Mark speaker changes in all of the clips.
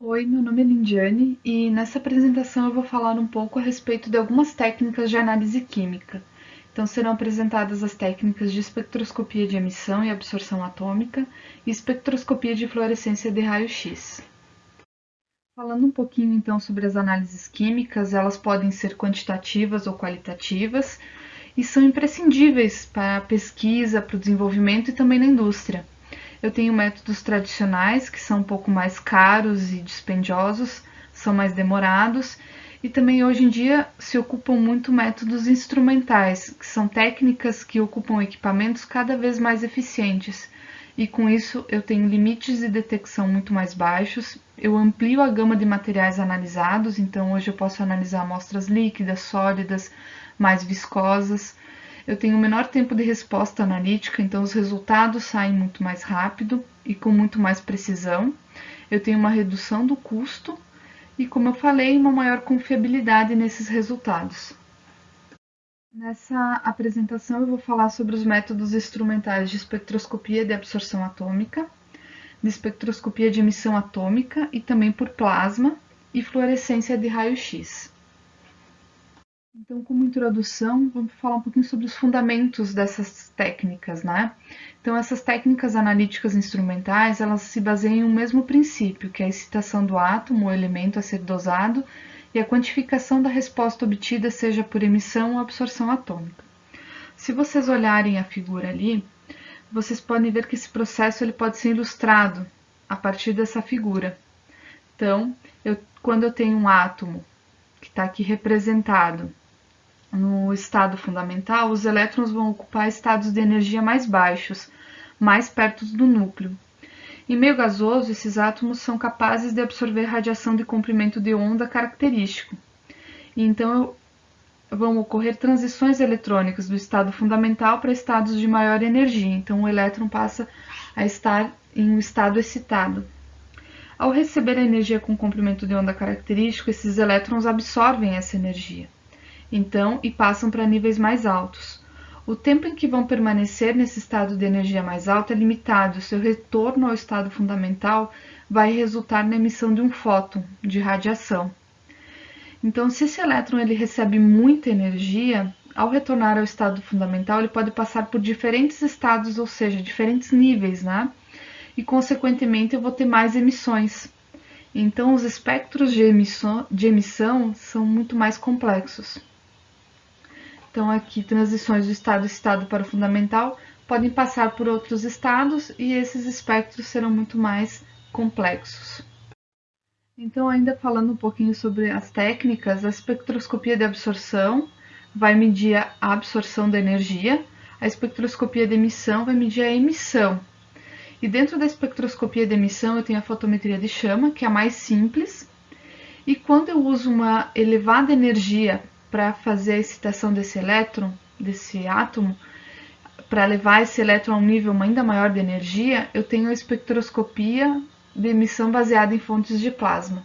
Speaker 1: Oi, meu nome é Lindiane e nessa apresentação eu vou falar um pouco a respeito de algumas técnicas de análise química. Então, serão apresentadas as técnicas de espectroscopia de emissão e absorção atômica e espectroscopia de fluorescência de raio-x. Falando um pouquinho então sobre as análises químicas, elas podem ser quantitativas ou qualitativas e são imprescindíveis para a pesquisa, para o desenvolvimento e também na indústria. Eu tenho métodos tradicionais, que são um pouco mais caros e dispendiosos, são mais demorados, e também hoje em dia se ocupam muito métodos instrumentais, que são técnicas que ocupam equipamentos cada vez mais eficientes. E com isso eu tenho limites de detecção muito mais baixos, eu amplio a gama de materiais analisados, então hoje eu posso analisar amostras líquidas, sólidas, mais viscosas. Eu tenho um menor tempo de resposta analítica, então os resultados saem muito mais rápido e com muito mais precisão. Eu tenho uma redução do custo e, como eu falei, uma maior confiabilidade nesses resultados. Nessa apresentação eu vou falar sobre os métodos instrumentais de espectroscopia de absorção atômica, de espectroscopia de emissão atômica e também por plasma e fluorescência de raio-x. Então, como introdução, vamos falar um pouquinho sobre os fundamentos dessas técnicas, né? Então, essas técnicas analíticas instrumentais, elas se baseiam em um mesmo princípio, que é a excitação do átomo, o elemento a ser dosado, e a quantificação da resposta obtida, seja por emissão ou absorção atômica. Se vocês olharem a figura ali, vocês podem ver que esse processo ele pode ser ilustrado a partir dessa figura. Então, quando eu tenho um átomo que está aqui representado no estado fundamental, os elétrons vão ocupar estados de energia mais baixos, mais perto do núcleo. Em meio gasoso, esses átomos são capazes de absorver radiação de comprimento de onda característico. E então vão ocorrer transições eletrônicas do estado fundamental para estados de maior energia. Então o elétron passa a estar em um estado excitado. Ao receber a energia com comprimento de onda característico, esses elétrons absorvem essa energia. Então, e passam para níveis mais altos. O tempo em que vão permanecer nesse estado de energia mais alta é limitado. Seu retorno ao estado fundamental vai resultar na emissão de um fóton de radiação. Então, se esse elétron ele recebe muita energia, ao retornar ao estado fundamental, ele pode passar por diferentes estados, ou seja, diferentes níveis, né? E, consequentemente, eu vou ter mais emissões. Então, os espectros de emissão são muito mais complexos. Então, aqui, transições do estado excitado para o fundamental podem passar por outros estados e esses espectros serão muito mais complexos. Então, ainda falando um pouquinho sobre as técnicas, a espectroscopia de absorção vai medir a absorção da energia, a espectroscopia de emissão vai medir a emissão. E dentro da espectroscopia de emissão eu tenho a fotometria de chama, que é a mais simples, e quando eu uso uma elevada energia para fazer a excitação desse elétron, desse átomo, para levar esse elétron a um nível ainda maior de energia, eu tenho a espectroscopia de emissão baseada em fontes de plasma.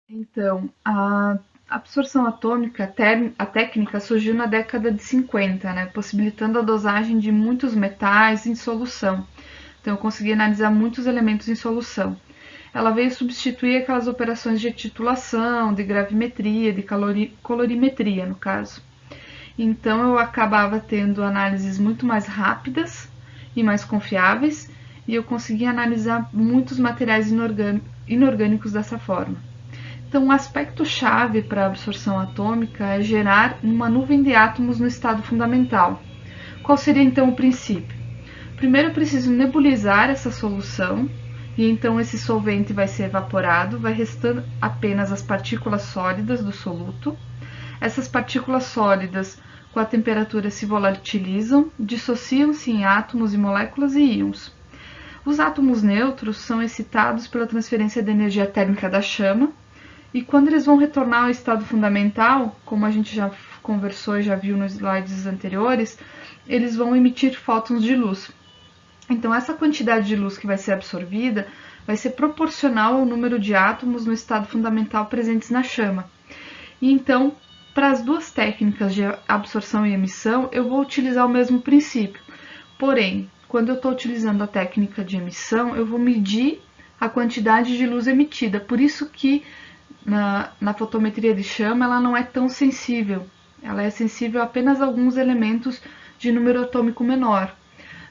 Speaker 1: Então, a absorção atômica, a técnica surgiu na década de 50, né, possibilitando a dosagem de muitos metais em solução. Então, eu consegui analisar muitos elementos em solução. Ela veio substituir aquelas operações de titulação, de gravimetria, de colorimetria, no caso. Então, eu acabava tendo análises muito mais rápidas e mais confiáveis, e eu conseguia analisar muitos materiais inorgânicos dessa forma. Então, um aspecto-chave para a absorção atômica é gerar uma nuvem de átomos no estado fundamental. Qual seria então o princípio? Primeiro eu preciso nebulizar essa solução, e então esse solvente vai ser evaporado, vai restando apenas as partículas sólidas do soluto. Essas partículas sólidas, com a temperatura, se volatilizam, dissociam-se em átomos e moléculas e íons. Os átomos neutros são excitados pela transferência de energia térmica da chama, e quando eles vão retornar ao estado fundamental, como a gente já conversou e já viu nos slides anteriores, eles vão emitir fótons de luz. Então, essa quantidade de luz que vai ser absorvida vai ser proporcional ao número de átomos no estado fundamental presentes na chama. E então, para as duas técnicas de absorção e emissão, eu vou utilizar o mesmo princípio. Porém, quando eu estou utilizando a técnica de emissão, eu vou medir a quantidade de luz emitida. Por isso que na fotometria de chama ela não é tão sensível. Ela é sensível a apenas a alguns elementos de número atômico menor.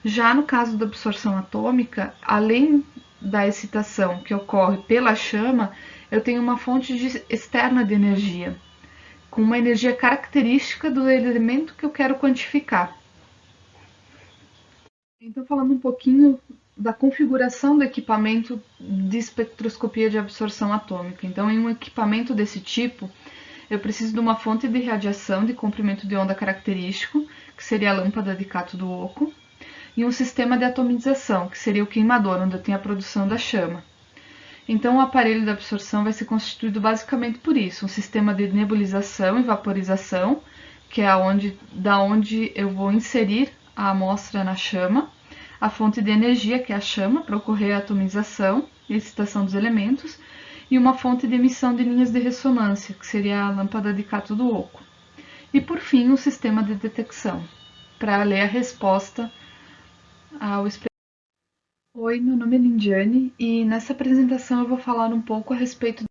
Speaker 1: Já no caso da absorção atômica, além da excitação que ocorre pela chama, eu tenho uma fonte externa de energia, com uma energia característica do elemento que eu quero quantificar. Então, falando um pouquinho da configuração do equipamento de espectroscopia de absorção atômica. Então, em um equipamento desse tipo, eu preciso de uma fonte de radiação de comprimento de onda característico, que seria a lâmpada de cátodo oco, e um sistema de atomização, que seria o queimador, onde eu tenho a produção da chama. Então, o aparelho de absorção vai ser constituído basicamente por isso, um sistema de nebulização e vaporização, que é da onde eu vou inserir a amostra na chama, a fonte de energia, que é a chama, para ocorrer a atomização e excitação dos elementos, e uma fonte de emissão de linhas de ressonância, que seria a lâmpada de cátodo oco. E, por fim, um sistema de detecção, para ler a resposta ao experimento. Oi, meu nome é Lindiane e nessa apresentação eu vou falar um pouco a respeito.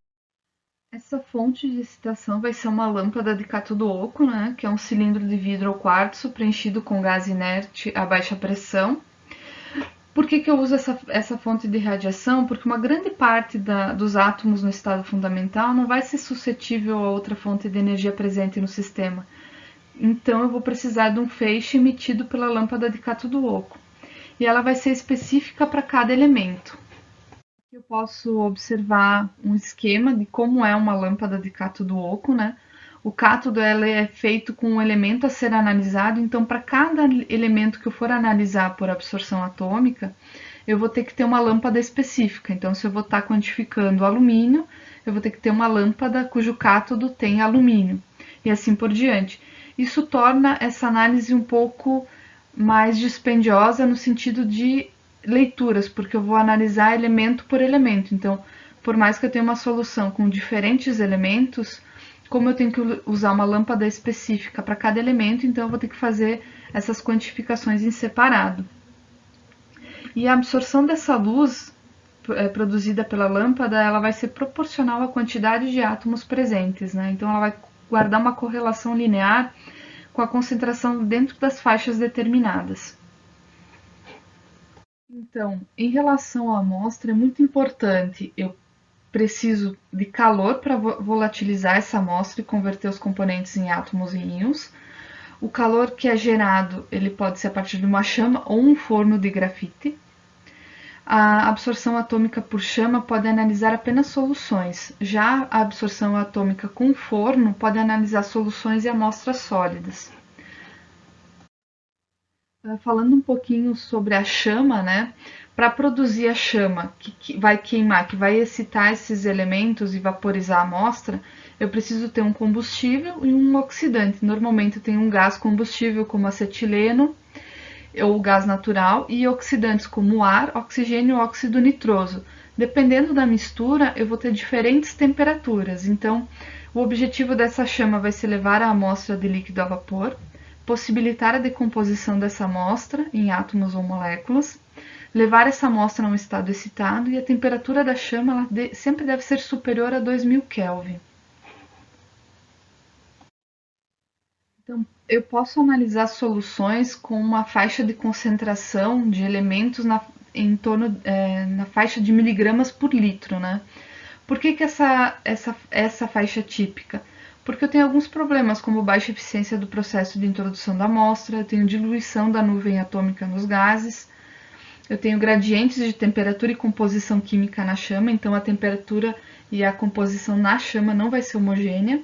Speaker 1: Essa fonte de excitação vai ser uma lâmpada de cátodo oco, né, que é um cilindro de vidro ou quartzo preenchido com gás inerte a baixa pressão. Por que eu uso essa fonte de radiação? Porque uma grande parte dos átomos no estado fundamental não vai ser suscetível a outra fonte de energia presente no sistema. Então eu vou precisar de um feixe emitido pela lâmpada de cátodo oco. E ela vai ser específica para cada elemento. Eu posso observar um esquema de como é uma lâmpada de cátodo oco, né? O cátodo ela é feito com um elemento a ser analisado, então para cada elemento que eu for analisar por absorção atômica, eu vou ter que ter uma lâmpada específica. Então, se eu vou estar quantificando alumínio, eu vou ter que ter uma lâmpada cujo cátodo tem alumínio, e assim por diante. Isso torna essa análise um pouco mais dispendiosa no sentido de leituras, porque eu vou analisar elemento por elemento. Então, por mais que eu tenha uma solução com diferentes elementos, como eu tenho que usar uma lâmpada específica para cada elemento, então eu vou ter que fazer essas quantificações em separado. E a absorção dessa luz produzida pela lâmpada, ela vai ser proporcional à quantidade de átomos presentes, né? Então ela vai guardar uma correlação linear com a concentração dentro das faixas determinadas. Então, em relação à amostra, é muito importante eu preciso de calor para volatilizar essa amostra e converter os componentes em átomos e íons. O calor que é gerado, ele pode ser a partir de uma chama ou um forno de grafite. A absorção atômica por chama pode analisar apenas soluções. Já a absorção atômica com forno pode analisar soluções e amostras sólidas. Falando um pouquinho sobre a chama, né? Para produzir a chama que vai queimar, que vai excitar esses elementos e vaporizar a amostra, eu preciso ter um combustível e um oxidante. Normalmente eu tenho um gás combustível como acetileno ou gás natural e oxidantes como ar, oxigênio e óxido nitroso. Dependendo da mistura, eu vou ter diferentes temperaturas. Então, o objetivo dessa chama vai ser levar a amostra de líquido a vapor, possibilitar a decomposição dessa amostra em átomos ou moléculas, levar essa amostra a um estado excitado e a temperatura da chama sempre deve ser superior a 2000 Kelvin. Então, eu posso analisar soluções com uma faixa de concentração de elementos em torno na faixa de miligramas por litro, né? Por que essa faixa típica? Porque eu tenho alguns problemas, como baixa eficiência do processo de introdução da amostra, eu tenho diluição da nuvem atômica nos gases, eu tenho gradientes de temperatura e composição química na chama, então a temperatura e a composição na chama não vai ser homogênea.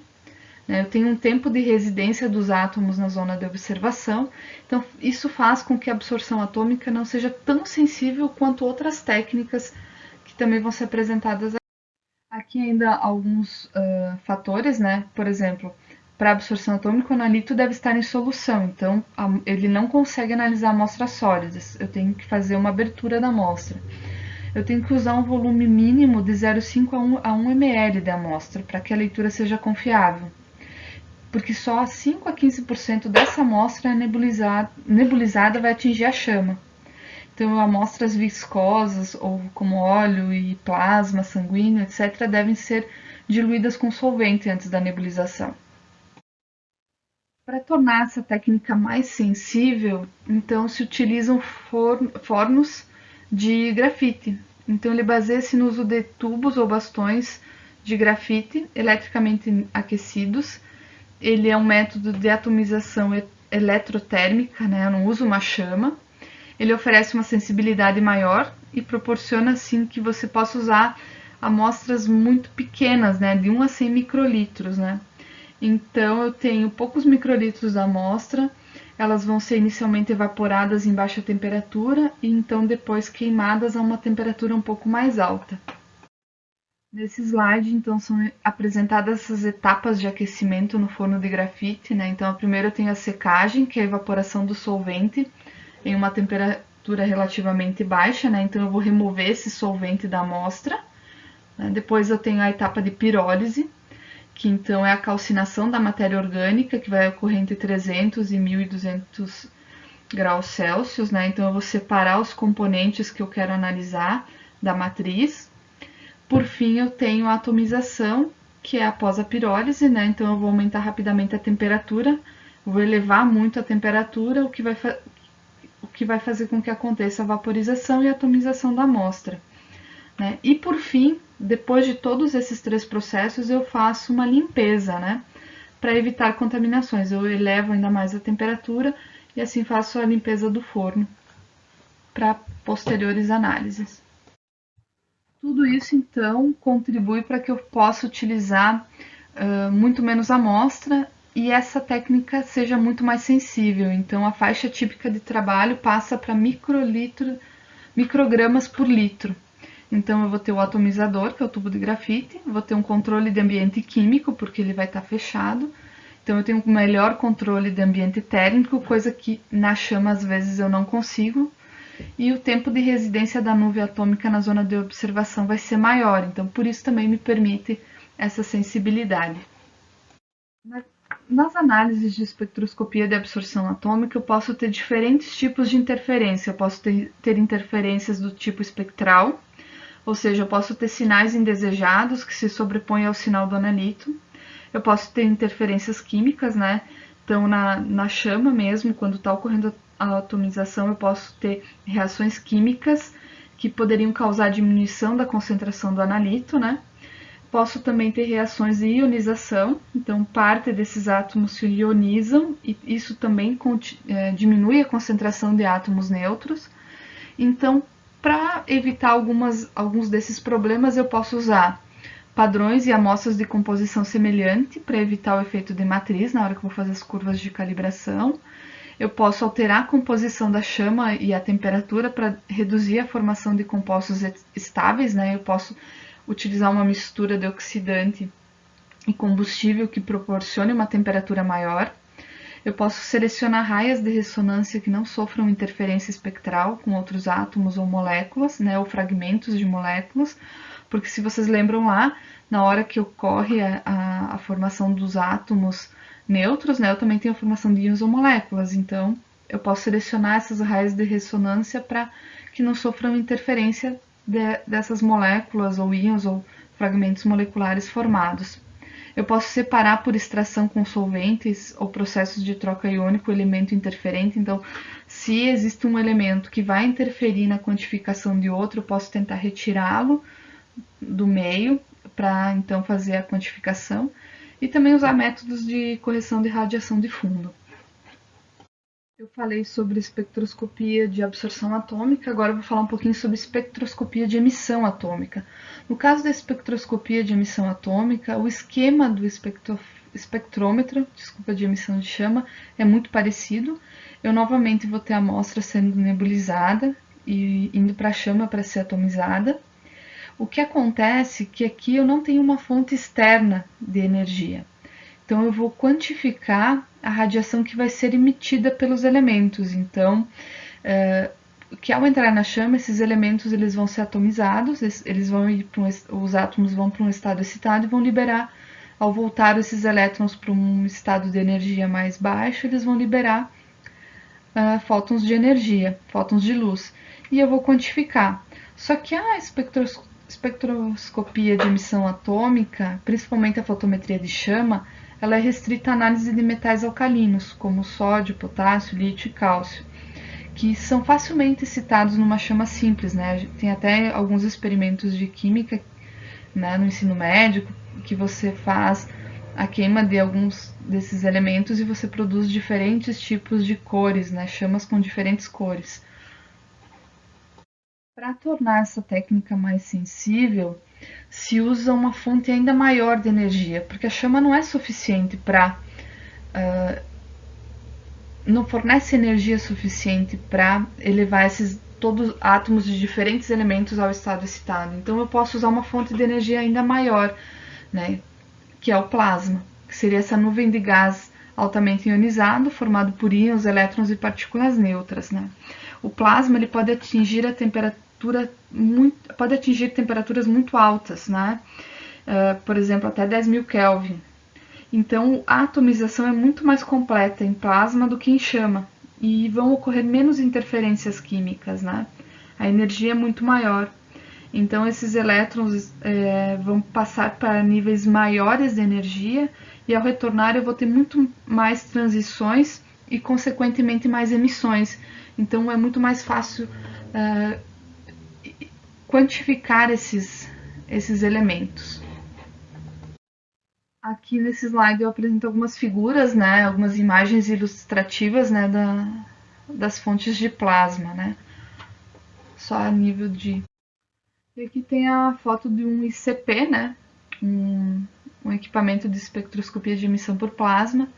Speaker 1: Eu tenho um tempo de residência dos átomos na zona de observação, então isso faz com que a absorção atômica não seja tão sensível quanto outras técnicas que também vão ser apresentadas aqui. Aqui ainda alguns fatores, né? Por exemplo, para absorção atômica, o analito deve estar em solução, então ele não consegue analisar amostras sólidas, eu tenho que fazer uma abertura da amostra. Eu tenho que usar um volume mínimo de 0,5 a 1 ml da amostra, para que a leitura seja confiável, porque só 5 a 15% dessa amostra nebulizada vai atingir a chama. Então, amostras viscosas, ou como óleo e plasma sanguíneo, etc., devem ser diluídas com solvente antes da nebulização. Para tornar essa técnica mais sensível, então se utilizam fornos de grafite. Então ele baseia-se no uso de tubos ou bastões de grafite eletricamente aquecidos. Ele é um método de atomização eletrotérmica, né? Eu não uso uma chama. Ele oferece uma sensibilidade maior e proporciona assim que você possa usar amostras muito pequenas, né? De 1 a 100 microlitros, né? Então eu tenho poucos microlitros da amostra, elas vão ser inicialmente evaporadas em baixa temperatura e então depois queimadas a uma temperatura um pouco mais alta. Nesse slide, então, são apresentadas essas etapas de aquecimento no forno de grafite, né? Então, a primeira eu tenho a secagem, que é a evaporação do solvente em uma temperatura relativamente baixa, né? Então, eu vou remover esse solvente da amostra. Né? Depois eu tenho a etapa de pirólise, que então é a calcinação da matéria orgânica, que vai ocorrer entre 300 e 1200 graus Celsius, né? Então eu vou separar os componentes que eu quero analisar da matriz. Por fim, eu tenho a atomização, que é após a pirólise, né? Então eu vou aumentar rapidamente a temperatura, vou elevar muito a temperatura, o que vai fazer com que aconteça a vaporização e a atomização da amostra. Né? E por fim, depois de todos esses 3 processos, eu faço uma limpeza, né? Para evitar contaminações. Eu elevo ainda mais a temperatura e assim faço a limpeza do forno para posteriores análises. Tudo isso, então, contribui para que eu possa utilizar muito menos amostra e essa técnica seja muito mais sensível. Então, a faixa típica de trabalho passa para microgramas por litro. Então, eu vou ter o atomizador, que é o tubo de grafite, vou ter um controle de ambiente químico, porque ele vai estar fechado. Então, eu tenho um melhor controle de ambiente térmico, coisa que na chama às vezes eu não consigo. E o tempo de residência da nuvem atômica na zona de observação vai ser maior, então por isso também me permite essa sensibilidade. Nas análises de espectroscopia de absorção atômica, eu posso ter diferentes tipos de interferência. Eu posso ter interferências do tipo espectral, ou seja, eu posso ter sinais indesejados que se sobrepõem ao sinal do analito. Eu posso ter interferências químicas, né? Então, na chama mesmo, quando está ocorrendo a atomização, eu posso ter reações químicas que poderiam causar diminuição da concentração do analito, né? Posso também ter reações de ionização, então parte desses átomos se ionizam e isso também diminui a concentração de átomos neutros. Então, para evitar alguns desses problemas, eu posso usar padrões e amostras de composição semelhante para evitar o efeito de matriz na hora que eu vou fazer as curvas de calibração. Eu posso alterar a composição da chama e a temperatura para reduzir a formação de compostos estáveis, né? Eu posso utilizar uma mistura de oxidante e combustível que proporcione uma temperatura maior. Eu posso selecionar raias de ressonância que não sofram interferência espectral com outros átomos ou moléculas, né, ou fragmentos de moléculas, porque se vocês lembram lá, na hora que ocorre a formação dos átomos neutros, né, eu também tenho a formação de íons ou moléculas, então eu posso selecionar essas raias de ressonância para que não sofram interferência dessas moléculas ou íons ou fragmentos moleculares formados. Eu posso separar por extração com solventes ou processos de troca iônico o elemento interferente. Então, se existe um elemento que vai interferir na quantificação de outro, eu posso tentar retirá-lo do meio para então fazer a quantificação. E também usar métodos de correção de radiação de fundo. Eu falei sobre espectroscopia de absorção atômica, agora eu vou falar um pouquinho sobre espectroscopia de emissão atômica. No caso da espectroscopia de emissão atômica, o esquema do espectrômetro, de emissão de chama, é muito parecido. Eu novamente vou ter a amostra sendo nebulizada e indo para a chama para ser atomizada. O que acontece é que aqui eu não tenho uma fonte externa de energia. Então, eu vou quantificar a radiação que vai ser emitida pelos elementos. Então, que ao entrar na chama, esses elementos eles vão ser atomizados, eles vão ir os átomos vão para um estado excitado e vão liberar, ao voltar esses elétrons para um estado de energia mais baixo, eles vão liberar fótons de energia, fótons de luz. e eu vou quantificar. Só que a espectroscopia de emissão atômica, principalmente a fotometria de chama, ela é restrita à análise de metais alcalinos, como sódio, potássio, lítio e cálcio, que são facilmente citados numa chama simples, né? Tem até alguns experimentos de química, né, no ensino médio, que você faz a queima de alguns desses elementos e você produz diferentes tipos de cores, né, chamas com diferentes cores. Para tornar essa técnica mais sensível, se usa uma fonte ainda maior de energia, porque a chama não é suficiente para não fornece energia suficiente para elevar esses todos átomos de diferentes elementos ao estado excitado. Então eu posso usar uma fonte de energia ainda maior, né, que é o plasma, que seria essa nuvem de gás altamente ionizado, formado por íons, elétrons e partículas neutras, né? O plasma ele pode atingir a temperatura pode atingir temperaturas muito altas, né? Por exemplo, até 10.000 Kelvin. Então, a atomização é muito mais completa em plasma do que em chama e vão ocorrer menos interferências químicas, né? A energia é muito maior. Então, esses elétrons vão passar para níveis maiores de energia e, ao retornar, eu vou ter muito mais transições e, consequentemente, mais emissões. Então, é muito mais fácil quantificar esses elementos. Aqui nesse slide eu apresento algumas figuras, né, algumas imagens ilustrativas, né, das fontes de plasma, né, só a nível de... E aqui tem a foto de um ICP, né, um equipamento de espectroscopia de emissão por plasma,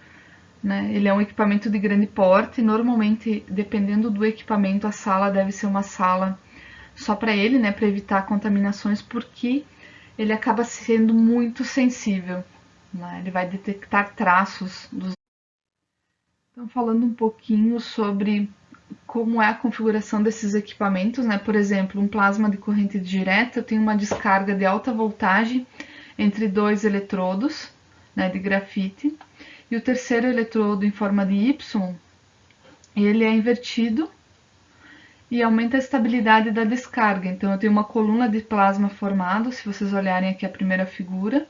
Speaker 1: né, ele é um equipamento de grande porte, normalmente, dependendo do equipamento, a sala deve ser uma sala só para ele, né, para evitar contaminações, porque ele acaba sendo muito sensível. Ele vai detectar traços dos... Então, falando um pouquinho sobre como é a configuração desses equipamentos, né? Por exemplo, um plasma de corrente direta tem uma descarga de alta voltagem entre dois eletrodos, né, de grafite, e o terceiro eletrodo em forma de Y, ele é invertido e aumenta a estabilidade da descarga. Então, eu tenho uma coluna de plasma formado, se vocês olharem aqui a primeira figura,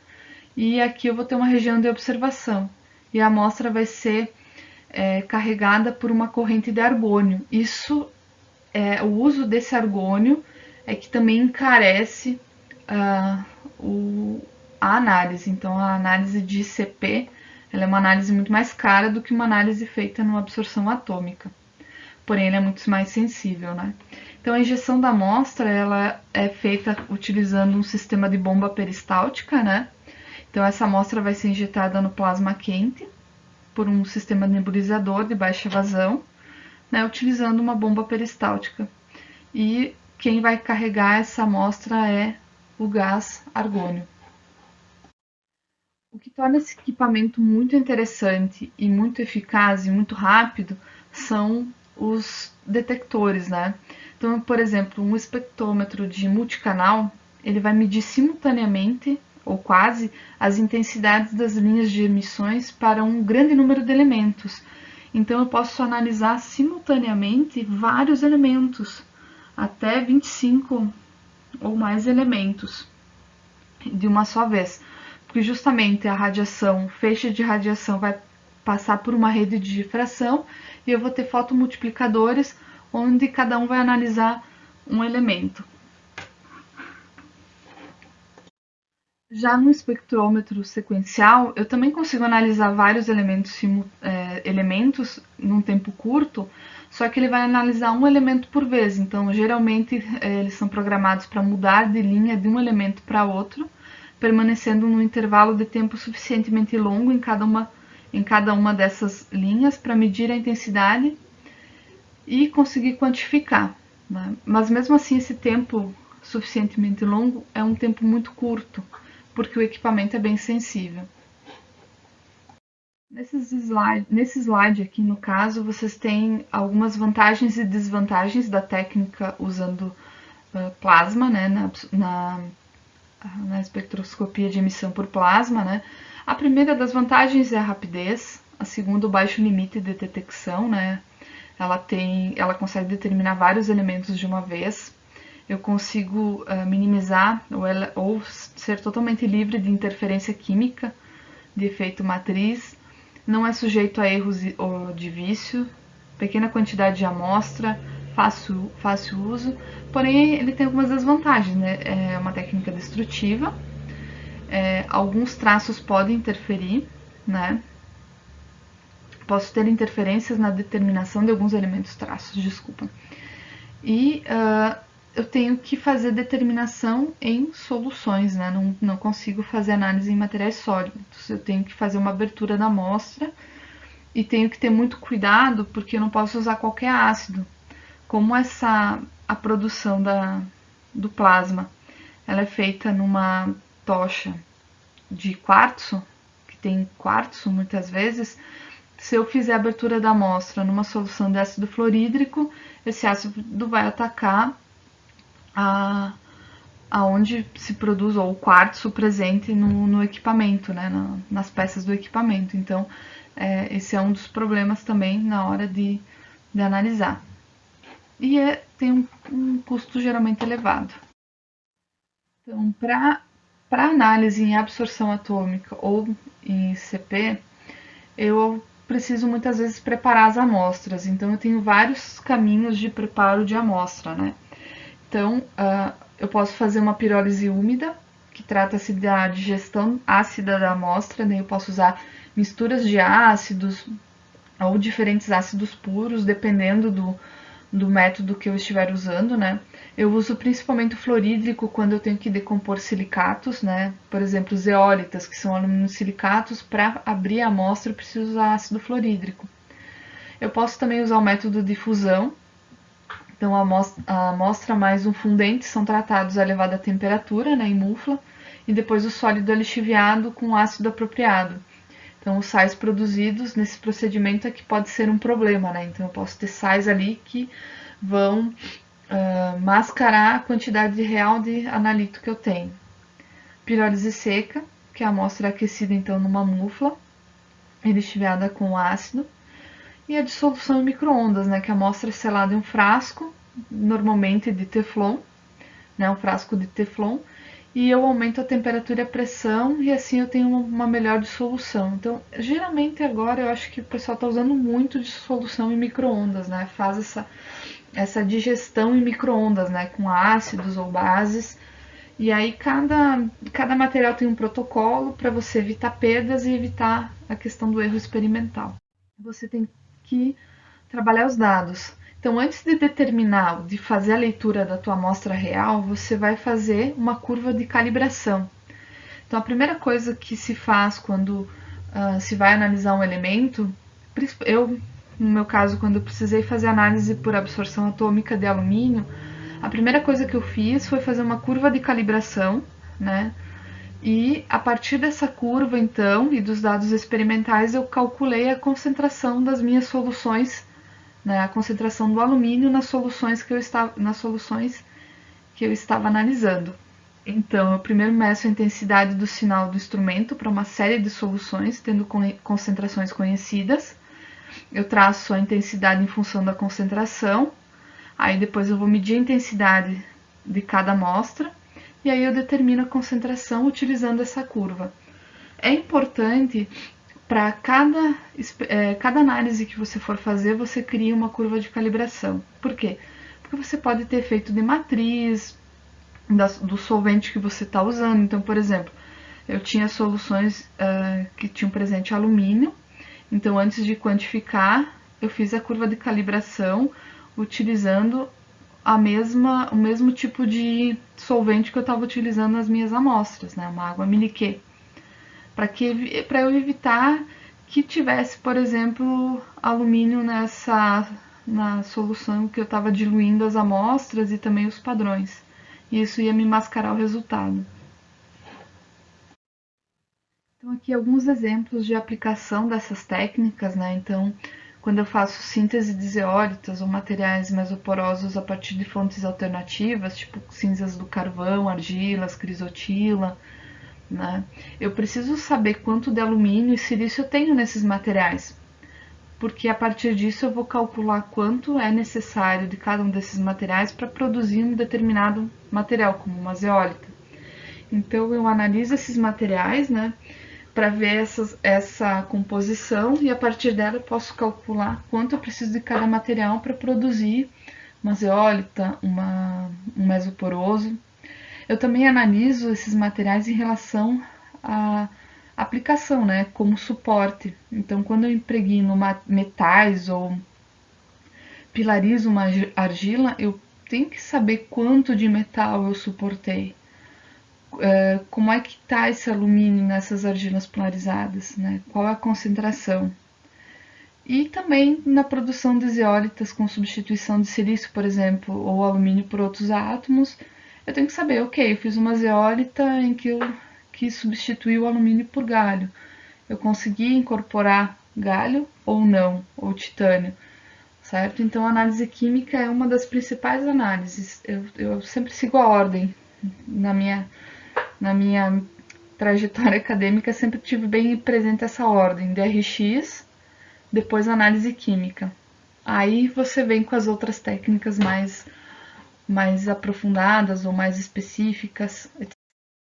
Speaker 1: e aqui eu vou ter uma região de observação. E a amostra vai ser carregada por uma corrente de argônio. Isso, o uso desse argônio é que também encarece a análise. Então, a análise de ICP ela é uma análise muito mais cara do que uma análise feita numa absorção atômica. Porém, ele é muito mais sensível, né? Então, a injeção da amostra ela é feita utilizando um sistema de bomba peristáltica, né? Então, essa amostra vai ser injetada no plasma quente por um sistema nebulizador de baixa vazão, né, utilizando uma bomba peristáltica. E quem vai carregar essa amostra é o gás argônio. O que torna esse equipamento muito interessante e muito eficaz e muito rápido são os detectores, né? Então, por exemplo, um espectrômetro de multicanal, ele vai medir simultaneamente ou quase, as intensidades das linhas de emissões para um grande número de elementos. Então, eu posso analisar simultaneamente vários elementos, até 25 ou mais elementos, de uma só vez. Porque justamente a radiação, o feixe de radiação vai passar por uma rede de difração e eu vou ter fotomultiplicadores onde cada um vai analisar um elemento. Já no espectrômetro sequencial, eu também consigo analisar vários elementos num tempo curto, só que ele vai analisar um elemento por vez. Então, geralmente, eles são programados para mudar de linha de um elemento para outro, permanecendo num intervalo de tempo suficientemente longo em cada uma dessas linhas para medir a intensidade e conseguir quantificar. Né? Mas mesmo assim, esse tempo suficientemente longo é um tempo muito curto, porque o equipamento é bem sensível. Nesse slide aqui, no caso, vocês têm algumas vantagens e desvantagens da técnica usando plasma, né, na espectroscopia de emissão por plasma. Né. A primeira das vantagens é a rapidez, a segunda o baixo limite de detecção, né, ela consegue determinar vários elementos de uma vez. Eu consigo minimizar ou ser totalmente livre de interferência química, de efeito matriz. Não é sujeito a erros ou de vício. Pequena quantidade de amostra, fácil uso. Porém, ele tem algumas desvantagens, né? É uma técnica destrutiva. Alguns traços podem interferir, né? Posso ter interferências na determinação de alguns elementos traços, desculpa. E eu tenho que fazer determinação em soluções, né? Não consigo fazer análise em materiais sólidos. Eu tenho que fazer uma abertura da amostra e tenho que ter muito cuidado porque eu não posso usar qualquer ácido. Como a produção do plasma ela é feita numa tocha de quartzo, que tem quartzo muitas vezes, se eu fizer a abertura da amostra numa solução de ácido fluorídrico, esse ácido vai atacar aonde se produz, ou o quartzo presente no equipamento, né, nas peças do equipamento. Então, esse é um dos problemas também na hora de analisar. E tem um custo geralmente elevado. Então, para análise em absorção atômica ou em CP, eu preciso muitas vezes preparar as amostras. Então, eu tenho vários caminhos de preparo de amostra, né? Então, eu posso fazer uma pirólise úmida, que trata-se da digestão ácida da amostra, né? Eu posso usar misturas de ácidos ou diferentes ácidos puros, dependendo do método que eu estiver usando, né? Eu uso principalmente o fluorídrico quando eu tenho que decompor silicatos, né? Por exemplo, zeólitas, que são aluminosilicatos, para abrir a amostra eu preciso usar ácido fluorídrico. Eu posso também usar o método de fusão. Então, a amostra mais um fundente são tratados a elevada temperatura, né, em mufla, e depois o sólido é lixiviado com ácido apropriado. Então, os sais produzidos nesse procedimento é que pode ser um problema, né? Então, eu posso ter sais ali que vão mascarar a quantidade real de analito que eu tenho. Pirólise seca, que é a amostra aquecida, então, numa mufla, e lixiviada com ácido. E a dissolução em micro-ondas, né? Que a amostra é selada em um frasco, normalmente de teflon, né? Um frasco de teflon, e eu aumento a temperatura e a pressão e assim eu tenho uma melhor dissolução. Então, geralmente agora eu acho que o pessoal está usando muito dissolução em micro-ondas, né? Faz essa digestão em micro-ondas, né? Com ácidos ou bases. E aí cada material tem um protocolo para você evitar perdas e evitar a questão do erro experimental. Você tem que trabalhar os dados. Então, antes de determinar, de fazer a leitura da tua amostra real, você vai fazer uma curva de calibração. Então, a primeira coisa que se faz quando se vai analisar um elemento, no meu caso, quando eu precisei fazer análise por absorção atômica de alumínio, a primeira coisa que eu fiz foi fazer uma curva de calibração, né? E a partir dessa curva, então, e dos dados experimentais, eu calculei a concentração das minhas soluções, né, a concentração do alumínio nas soluções que eu estava analisando. Então, eu primeiro meço a intensidade do sinal do instrumento para uma série de soluções, tendo concentrações conhecidas. Eu traço a intensidade em função da concentração. Aí depois eu vou medir a intensidade de cada amostra. E aí eu determino a concentração utilizando essa curva. É importante para cada análise que você for fazer, você cria uma curva de calibração. Por quê? Porque você pode ter efeito de matriz, do solvente que você está usando. Então, por exemplo, eu tinha soluções que tinham presente alumínio. Então, antes de quantificar, eu fiz a curva de calibração utilizando o mesmo tipo de solvente que eu estava utilizando nas minhas amostras, né? Uma água Miliquet. Para eu evitar que tivesse, por exemplo, alumínio na solução que eu estava diluindo as amostras e também os padrões. E isso ia me mascarar o resultado. Então, aqui alguns exemplos de aplicação dessas técnicas, né? Então, quando eu faço síntese de zeólitas ou materiais mesoporosos a partir de fontes alternativas, tipo cinzas do carvão, argilas, crisotila, né? Eu preciso saber quanto de alumínio e silício eu tenho nesses materiais, porque a partir disso eu vou calcular quanto é necessário de cada um desses materiais para produzir um determinado material, como uma zeólita. Então eu analiso esses materiais, né, para ver essa composição e a partir dela eu posso calcular quanto eu preciso de cada material para produzir uma zeólita, um mesoporoso. Eu também analiso esses materiais em relação à aplicação, né, como suporte. Então, quando eu impregno metais ou pilarizo uma argila, eu tenho que saber quanto de metal eu suportei. Como é que está esse alumínio nessas argilas polarizadas, né? Qual é a concentração? E também na produção de zeólitas com substituição de silício, por exemplo, ou alumínio por outros átomos, eu tenho que saber, ok, eu fiz uma zeólita em que eu quis substituir o alumínio por galho. Eu consegui incorporar galho ou não, ou titânio, certo? Então a análise química é uma das principais análises. Eu sempre sigo a ordem na minha trajetória acadêmica, sempre tive bem presente essa ordem, DRX, depois análise química. Aí você vem com as outras técnicas mais aprofundadas ou mais específicas.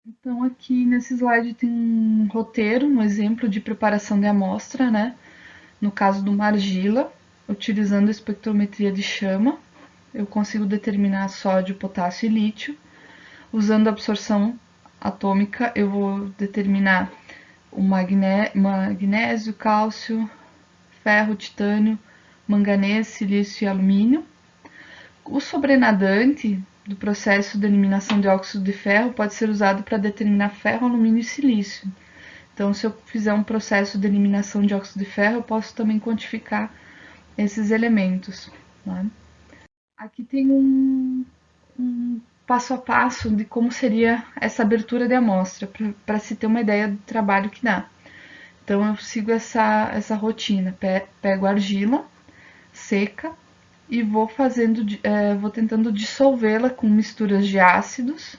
Speaker 1: Então aqui nesse slide tem um roteiro, um exemplo de preparação de amostra, né? No caso de uma argila, utilizando a espectrometria de chama, eu consigo determinar sódio, potássio e lítio. Usando a absorção atômica, eu vou determinar o magnésio, cálcio, ferro, titânio, manganês, silício e alumínio. O sobrenadante do processo de eliminação de óxido de ferro pode ser usado para determinar ferro, alumínio e silício. Então, se eu fizer um processo de eliminação de óxido de ferro, eu posso também quantificar esses elementos. Né? Aqui tem um passo a passo de como seria essa abertura de amostra, para se ter uma ideia do trabalho que dá. Então eu sigo essa rotina, pego a argila seca e vou vou tentando dissolvê-la com misturas de ácidos,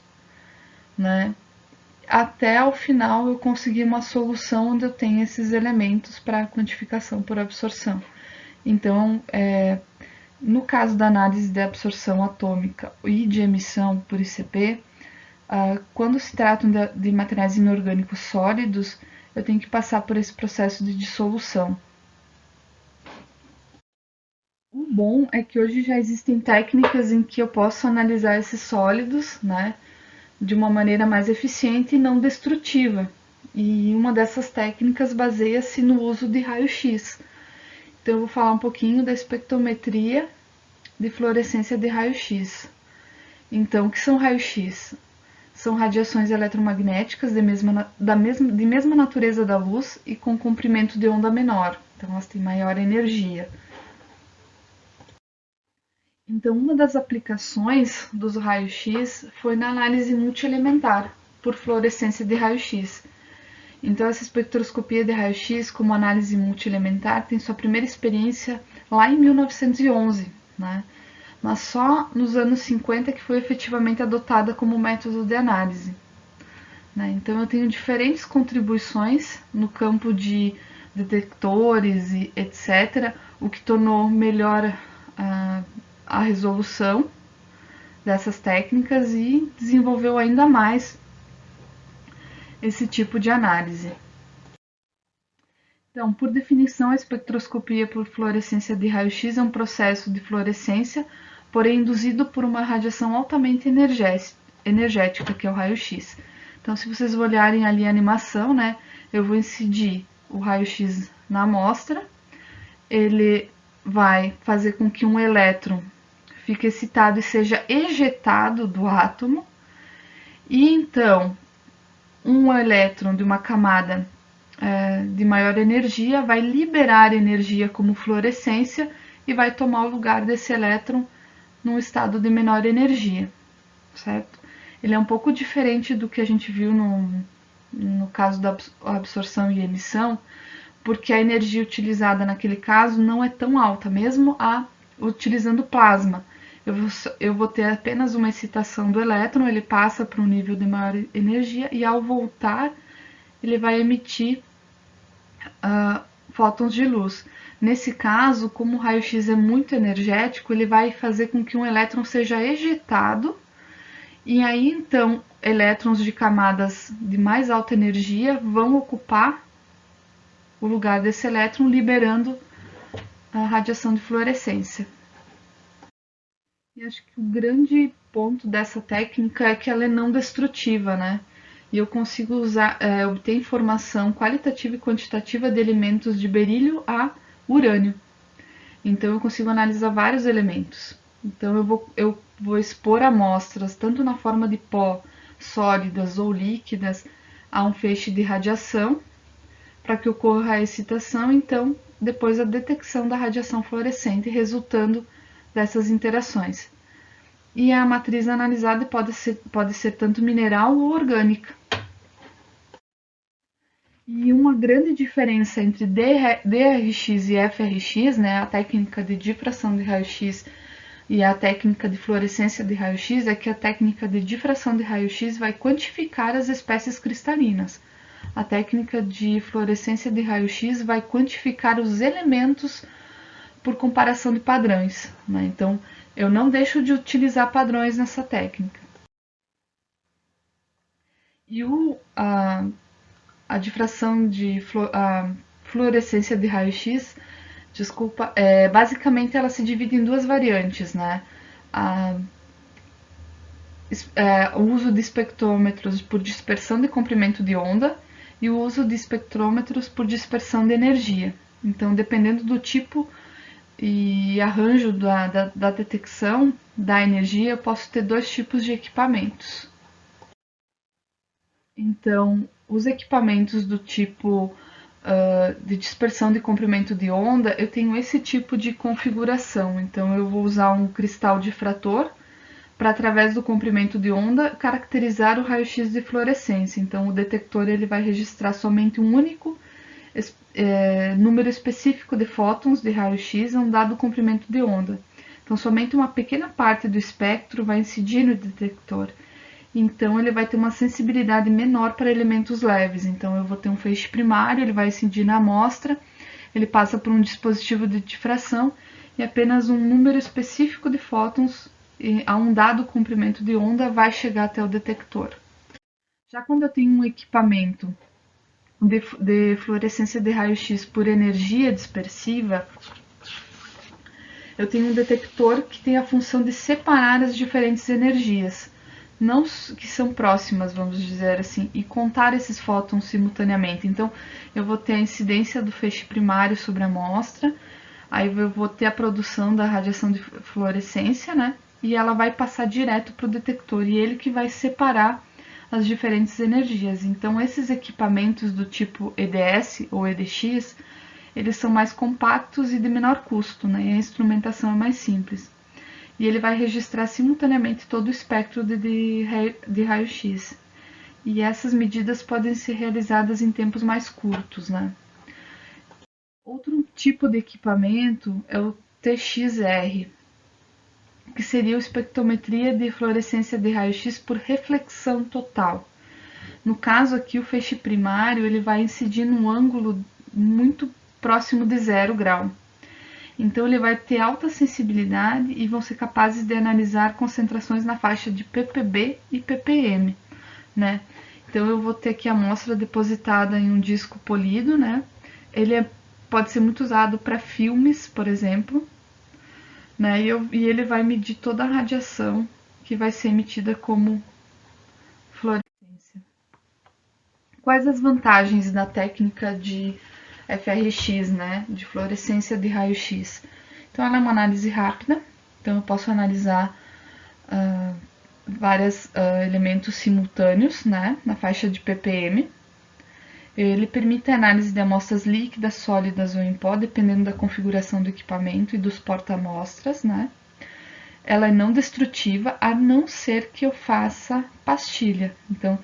Speaker 1: né? Até ao final eu conseguir uma solução onde eu tenho esses elementos para quantificação por absorção. Então, no caso da análise de absorção atômica e de emissão por ICP, quando se tratam de materiais inorgânicos sólidos, eu tenho que passar por esse processo de dissolução. O bom é que hoje já existem técnicas em que eu posso analisar esses sólidos, né, de uma maneira mais eficiente e não destrutiva. E uma dessas técnicas baseia-se no uso de raio-x. Então eu vou falar um pouquinho da espectrometria de fluorescência de raio-x. Então, o que são raio-x? São radiações eletromagnéticas de mesma natureza da luz e com comprimento de onda menor. Então, elas têm maior energia. Então, uma das aplicações dos raios-x foi na análise multielementar por fluorescência de raio-x. Então, essa espectroscopia de raio-x como análise multielementar tem sua primeira experiência lá em 1911, né? Mas só nos anos 50 que foi efetivamente adotada como método de análise. Né? Então eu tenho diferentes contribuições no campo de detectores e etc., o que tornou melhor a resolução dessas técnicas e desenvolveu ainda mais esse tipo de análise. Então, por definição, a espectroscopia por fluorescência de raio-x é um processo de fluorescência, porém induzido por uma radiação altamente energética, que é o raio-x. Então, se vocês olharem ali a animação, né, eu vou incidir o raio-x na amostra, ele vai fazer com que um elétron fique excitado e seja ejetado do átomo, e então um elétron de uma camada de maior energia vai liberar energia como fluorescência e vai tomar o lugar desse elétron num estado de menor energia, certo? Ele é um pouco diferente do que a gente viu no caso da absorção e emissão, porque a energia utilizada naquele caso não é tão alta, mesmo utilizando plasma. Eu vou ter apenas uma excitação do elétron, ele passa para um nível de maior energia e ao voltar ele vai emitir fótons de luz. Nesse caso, como o raio-x é muito energético, ele vai fazer com que um elétron seja ejetado, e aí então elétrons de camadas de mais alta energia vão ocupar o lugar desse elétron, liberando a radiação de fluorescência. E acho que o grande ponto dessa técnica é que ela é não destrutiva, né? E eu consigo obter informação qualitativa e quantitativa de elementos de berílio a urânio. Então eu consigo analisar vários elementos. Então eu vou expor amostras, tanto na forma de pó, sólidas ou líquidas, a um feixe de radiação, para que ocorra a excitação, então depois a detecção da radiação fluorescente resultando dessas interações. E a matriz analisada pode ser tanto mineral ou orgânica. E uma grande diferença entre DRX e FRX, né, a técnica de difração de raio-x e a técnica de fluorescência de raio-x, é que a técnica de difração de raio-x vai quantificar as espécies cristalinas. A técnica de fluorescência de raio-x vai quantificar os elementos por comparação de padrões, né? Então, eu não deixo de utilizar padrões nessa técnica. E a difração de fluorescência de raio-x, desculpa, basicamente ela se divide em duas variantes, né? O uso de espectrômetros por dispersão de comprimento de onda e o uso de espectrômetros por dispersão de energia. Então, dependendo do tipo e arranjo da detecção da energia, eu posso ter dois tipos de equipamentos. Então, os equipamentos do tipo de dispersão de comprimento de onda, eu tenho esse tipo de configuração. Então, eu vou usar um cristal difrator para, através do comprimento de onda, caracterizar o raio-x de fluorescência. Então, o detector ele vai registrar somente um único número específico de fótons de raio-x a um dado comprimento de onda. Então, somente uma pequena parte do espectro vai incidir no detector. Então, ele vai ter uma sensibilidade menor para elementos leves. Então, eu vou ter um feixe primário, ele vai incidir na amostra, ele passa por um dispositivo de difração e apenas um número específico de fótons a um dado comprimento de onda vai chegar até o detector. Já quando eu tenho um equipamento de fluorescência de raio-x por energia dispersiva, eu tenho um detector que tem a função de separar as diferentes energias, não que são próximas, vamos dizer assim, e contar esses fótons simultaneamente. Então, eu vou ter a incidência do feixe primário sobre a amostra, aí eu vou ter a produção da radiação de fluorescência, né? E ela vai passar direto para o detector, e ele que vai separar as diferentes energias. Então, esses equipamentos do tipo EDS ou EDX, eles são mais compactos e de menor custo, né? E a instrumentação é mais simples. E ele vai registrar simultaneamente todo o espectro de raio-x. E essas medidas podem ser realizadas em tempos mais curtos, né? Outro tipo de equipamento é o TXR, que seria a espectrometria de fluorescência de raio-x por reflexão total. No caso aqui, o feixe primário ele vai incidir num ângulo muito próximo de 0 grau. Então, ele vai ter alta sensibilidade e vão ser capazes de analisar concentrações na faixa de ppb e ppm, né? Então, eu vou ter aqui a amostra depositada em um disco polido, né? Ele pode ser muito usado para filmes, por exemplo, né? E ele vai medir toda a radiação que vai ser emitida como fluorescência. Quais as vantagens da técnica de FRX, né? De fluorescência de raio-x? Então, ela é uma análise rápida, então eu posso analisar vários elementos simultâneos, né? Na faixa de ppm. Ele permite a análise de amostras líquidas, sólidas ou em pó, dependendo da configuração do equipamento e dos porta-amostras, né? Ela é não destrutiva, a não ser que eu faça pastilha. Então,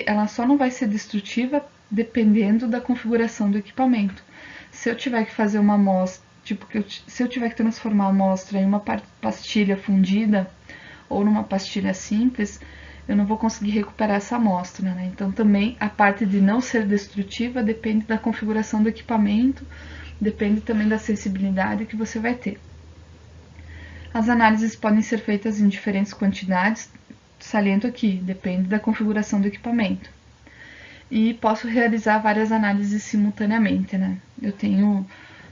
Speaker 1: ela só não vai ser destrutiva dependendo da configuração do equipamento. Se eu tiver que fazer uma amostra, se eu tiver que transformar a amostra em uma pastilha fundida ou numa pastilha simples, eu não vou conseguir recuperar essa amostra, né? Então também a parte de não ser destrutiva depende da configuração do equipamento, depende também da sensibilidade que você vai ter. As análises podem ser feitas em diferentes quantidades, saliento aqui, depende da configuração do equipamento. E posso realizar várias análises simultaneamente, né?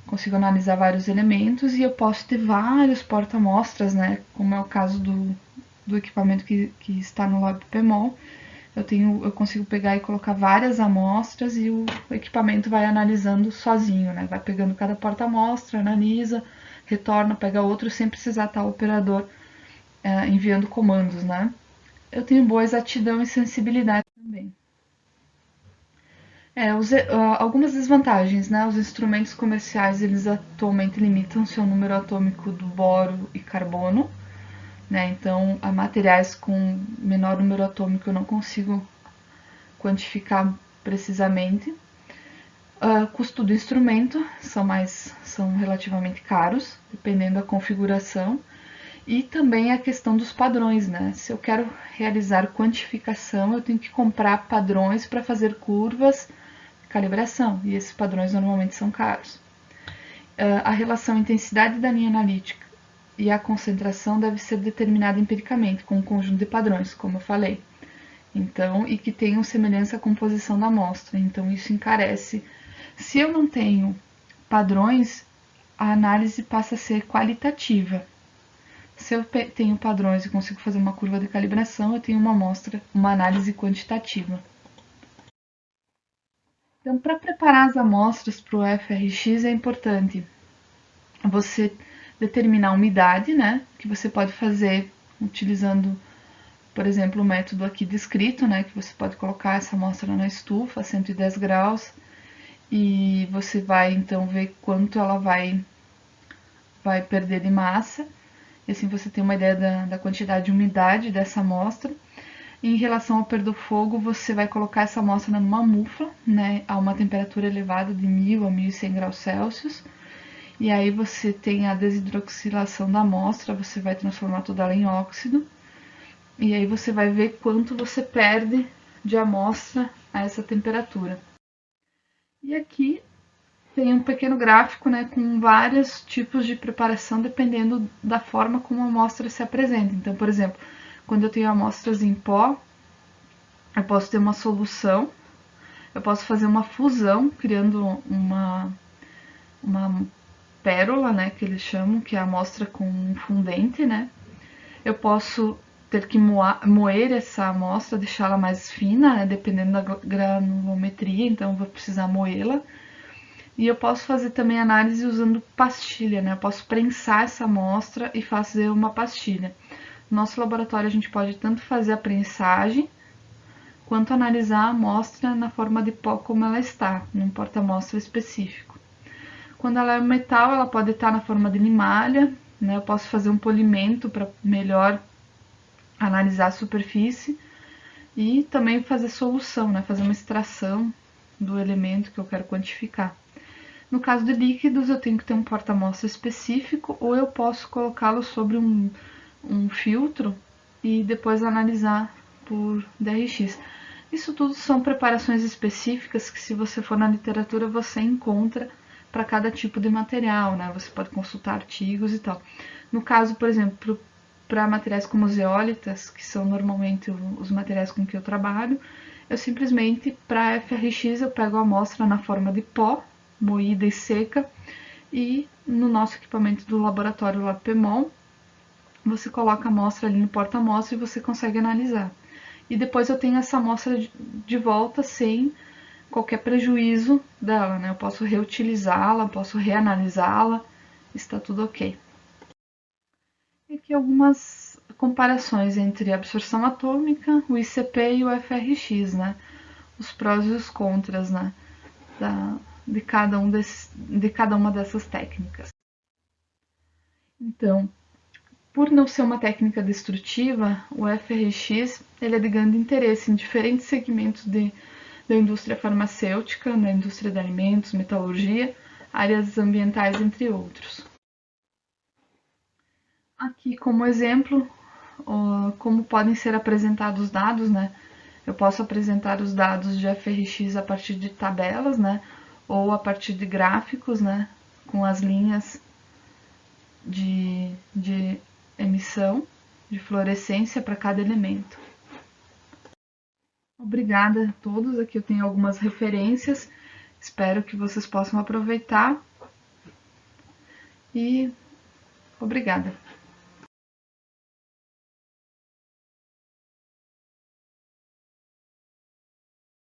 Speaker 1: Consigo analisar vários elementos e eu posso ter vários porta-amostras, né? Como é o caso do equipamento que está no Lab PMOL. Eu consigo pegar e colocar várias amostras e o equipamento vai analisando sozinho, né? Vai pegando cada porta-amostra, analisa, retorna, pega outro, sem precisar estar o operador enviando comandos, né? Eu tenho boa exatidão e sensibilidade também. Algumas desvantagens, né? Os instrumentos comerciais, eles atualmente limitam seu número atômico do boro e carbono, né? Então, há materiais com menor número atômico eu não consigo quantificar precisamente. Custo do instrumento são relativamente caros, dependendo da configuração. E também a questão dos padrões, né? Se eu quero realizar quantificação, eu tenho que comprar padrões para fazer curvas de calibração, e esses padrões normalmente são caros. A relação intensidade da linha analítica e a concentração deve ser determinada empiricamente, com um conjunto de padrões, como eu falei. Então, e que tenham semelhança à composição da amostra. Então, isso encarece. Se eu não tenho padrões, a análise passa a ser qualitativa. Se eu tenho padrões e consigo fazer uma curva de calibração, eu tenho uma amostra, uma análise quantitativa. Então, para preparar as amostras para o FRX é importante você determinar a umidade, né, que você pode fazer utilizando, por exemplo, o método aqui descrito, né, que você pode colocar essa amostra na estufa a 110 graus e você vai então ver quanto ela vai perder de massa, e assim você tem uma ideia da quantidade de umidade dessa amostra. Em relação ao perder fogo, você vai colocar essa amostra numa mufla, né, a uma temperatura elevada de 1000 a 1100 graus Celsius, e aí você tem a desidroxilação da amostra, você vai transformar toda ela em óxido, e aí você vai ver quanto você perde de amostra a essa temperatura. E aqui tem um pequeno gráfico, né, com vários tipos de preparação dependendo da forma como a amostra se apresenta. Então, por exemplo, quando eu tenho amostras em pó, eu posso ter uma solução, eu posso fazer uma fusão, criando uma pérola, né, que eles chamam, que é a amostra com um fundente, né. Eu posso ter que moer essa amostra, deixá-la mais fina, né, dependendo da granulometria, então eu vou precisar moê-la. E eu posso fazer também análise usando pastilha, né? Eu posso prensar essa amostra e fazer uma pastilha. No nosso laboratório a gente pode tanto fazer a prensagem, quanto analisar a amostra na forma de pó como ela está, num porta-amostra específico. Quando ela é metal, ela pode estar na forma de limalha, né? Eu posso fazer um polimento para melhor analisar a superfície e também fazer solução, né? Fazer uma extração do elemento que eu quero quantificar. No caso de líquidos, eu tenho que ter um porta-amostra específico ou eu posso colocá-lo sobre um filtro e depois analisar por DRX. Isso tudo são preparações específicas que, se você for na literatura, você encontra para cada tipo de material, né? Você pode consultar artigos e tal. No caso, por exemplo, para materiais como zeólitas, que são normalmente os materiais com que eu trabalho, eu simplesmente, para FRX, eu pego a amostra na forma de pó, moída e seca, e no nosso equipamento do laboratório Lab PMOL, você coloca a amostra ali no porta-amostra e você consegue analisar. E depois eu tenho essa amostra de volta sem qualquer prejuízo dela, né? Eu posso reutilizá-la, posso reanalisá-la, está tudo ok. E aqui algumas comparações entre a absorção atômica, o ICP e o FRX, né? Os prós e os contras, né? De cada uma dessas técnicas. Então, por não ser uma técnica destrutiva, o FRX ele é de grande interesse em diferentes segmentos da indústria farmacêutica, na indústria de alimentos, metalurgia, áreas ambientais, entre outros. Aqui, como exemplo, como podem ser apresentados os dados, né? Eu posso apresentar os dados de FRX a partir de tabelas, né? Ou a partir de gráficos, né? Com as linhas de emissão, de fluorescência para cada elemento. Obrigada a todos, aqui eu tenho algumas referências, espero que vocês possam aproveitar e obrigada.